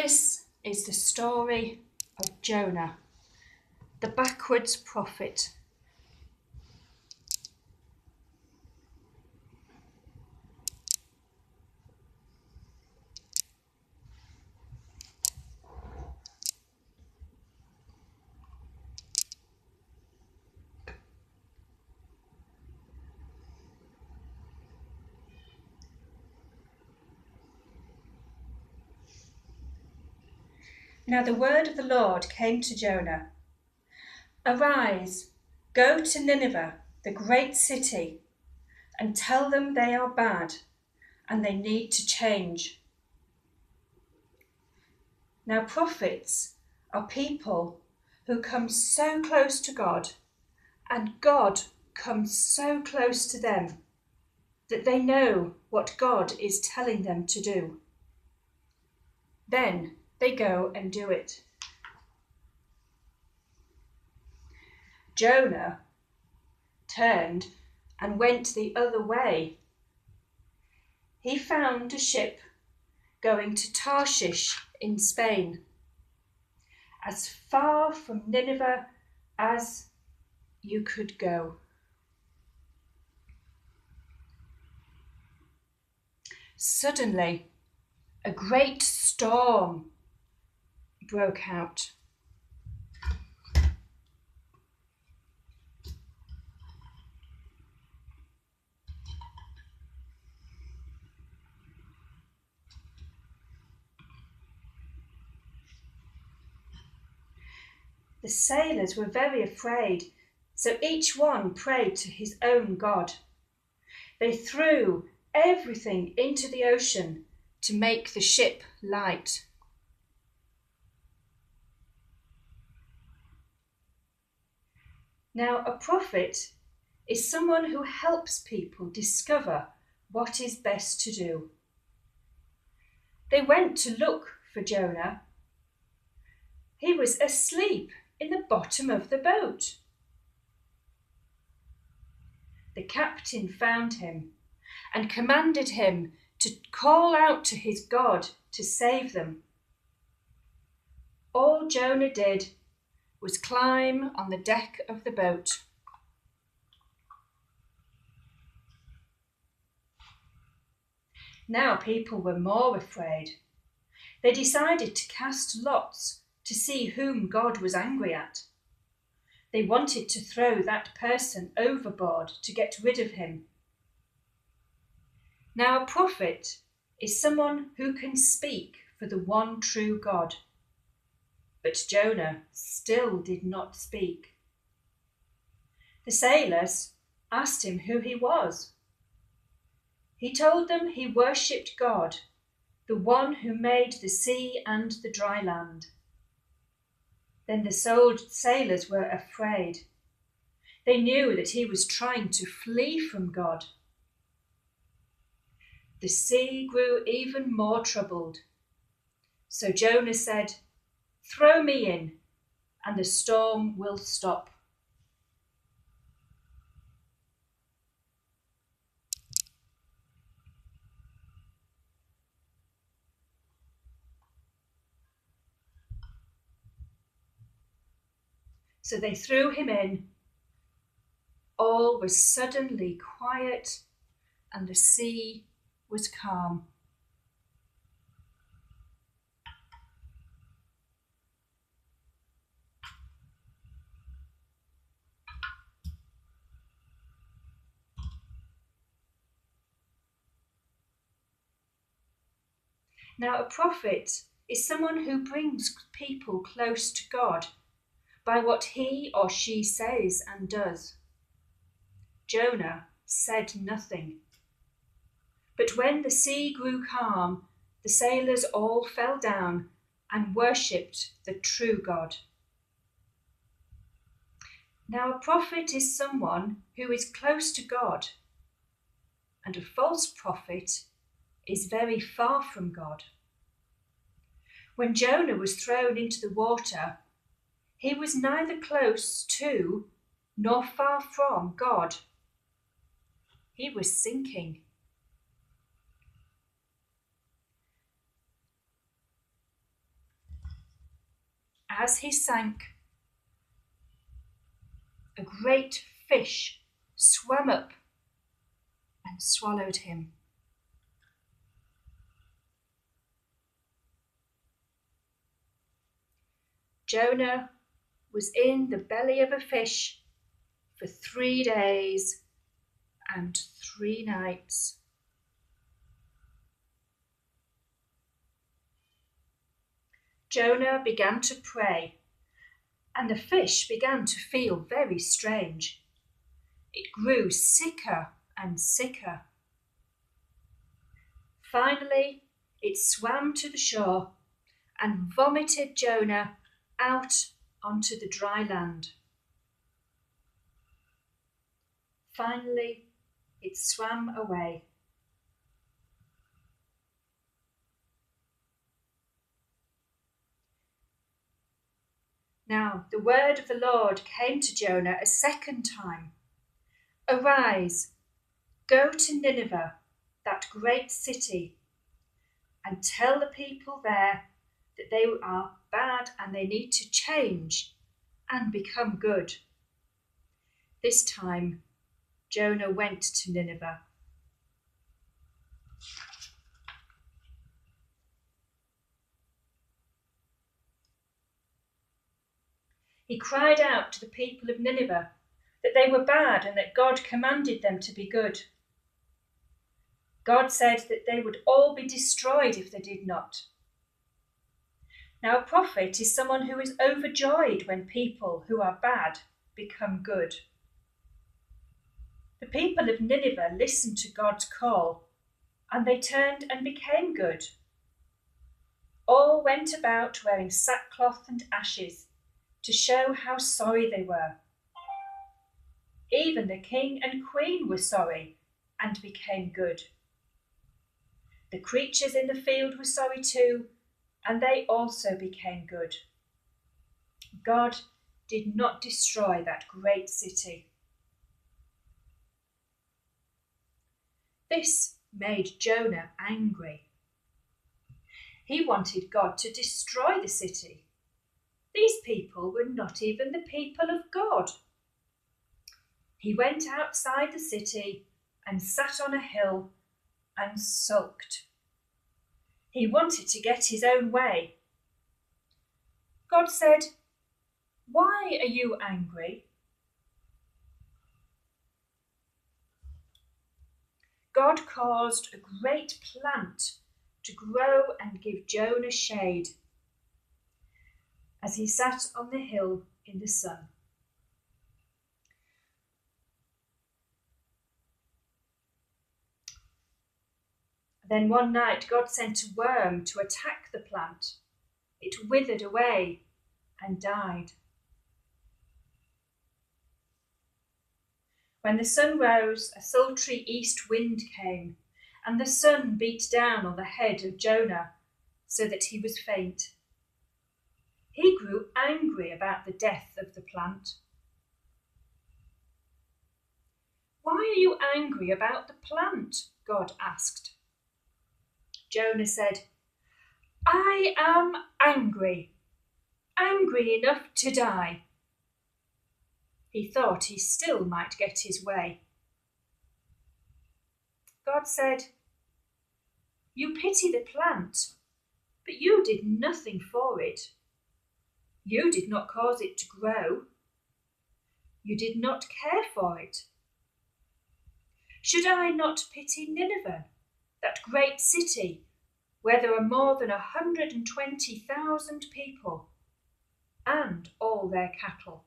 This is the story of Jonah, the backwards prophet. Now the word of the Lord came to Jonah. Arise, go to Nineveh, the great city, and tell them they are bad and they need to change. Now prophets are people who come so close to God, and God comes so close to them that they know what God is telling them to do. Then they go and do it. Jonah turned and went the other way. He found a ship going to Tarshish in Spain, as far from Nineveh as you could go. Suddenly, a great storm broke out. The sailors were very afraid, so each one prayed to his own God. They threw everything into the ocean to make the ship light. Now, a prophet is someone who helps people discover what is best to do. They went to look for Jonah. He was asleep in the bottom of the boat. The captain found him and commanded him to call out to his God to save them. All Jonah did was climb on the deck of the boat. Now people were more afraid. They decided to cast lots to see whom God was angry at. They wanted to throw that person overboard to get rid of him. Now a prophet is someone who can speak for the one true God. But Jonah still did not speak. The sailors asked him who he was. He told them he worshipped God, the one who made the sea and the dry land. Then the sailors were afraid. They knew that he was trying to flee from God. The sea grew even more troubled. So Jonah said, "Throw me in, and the storm will stop." So they threw him in. All was suddenly quiet, and the sea was calm. Now, a prophet is someone who brings people close to God by what he or she says and does. Jonah said nothing. But when the sea grew calm, the sailors all fell down and worshipped the true God. Now, a prophet is someone who is close to God, and a false prophet is very far from God. When Jonah was thrown into the water, he was neither close to nor far from God. He was sinking. as he sank, a great fish swam up and swallowed him. Jonah was in the belly of a fish for 3 days and 3 nights. Jonah began to pray, and the fish began to feel very strange. It grew sicker and sicker. Finally, it swam to the shore and vomited Jonah out onto the dry land. Finally, it swam away. Now the word of the Lord came to Jonah a second time. Arise, go to Nineveh, that great city, and tell the people there that they are bad and they need to change and become good. This time, Jonah went to Nineveh. He cried out to the people of Nineveh that they were bad and that God commanded them to be good. God said that they would all be destroyed if they did not. Now, a prophet is someone who is overjoyed when people who are bad become good. The people of Nineveh listened to God's call, and they turned and became good. All went about wearing sackcloth and ashes to show how sorry they were. Even the king and queen were sorry and became good. The creatures in the field were sorry too, and they also became good. God did not destroy that great city. This made Jonah angry. He wanted God to destroy the city. These people were not even the people of God. He went outside the city and sat on a hill and sulked. He wanted to get his own way. God said, "Why are you angry?" God caused a great plant to grow and give Jonah shade as he sat on the hill in the sun. Then one night God sent a worm to attack the plant. It withered away and died. When the sun rose, a sultry east wind came, and the sun beat down on the head of Jonah so that he was faint. He grew angry about the death of the plant. "Why are you angry about the plant?" God asked. Jonah said, "I am angry enough to die." He thought he still might get his way. God said, "You pity the plant, but you did nothing for it. You did not cause it to grow. You did not care for it. Should I not pity Nineveh, that great city where there are more than 120,000 people and all their cattle?"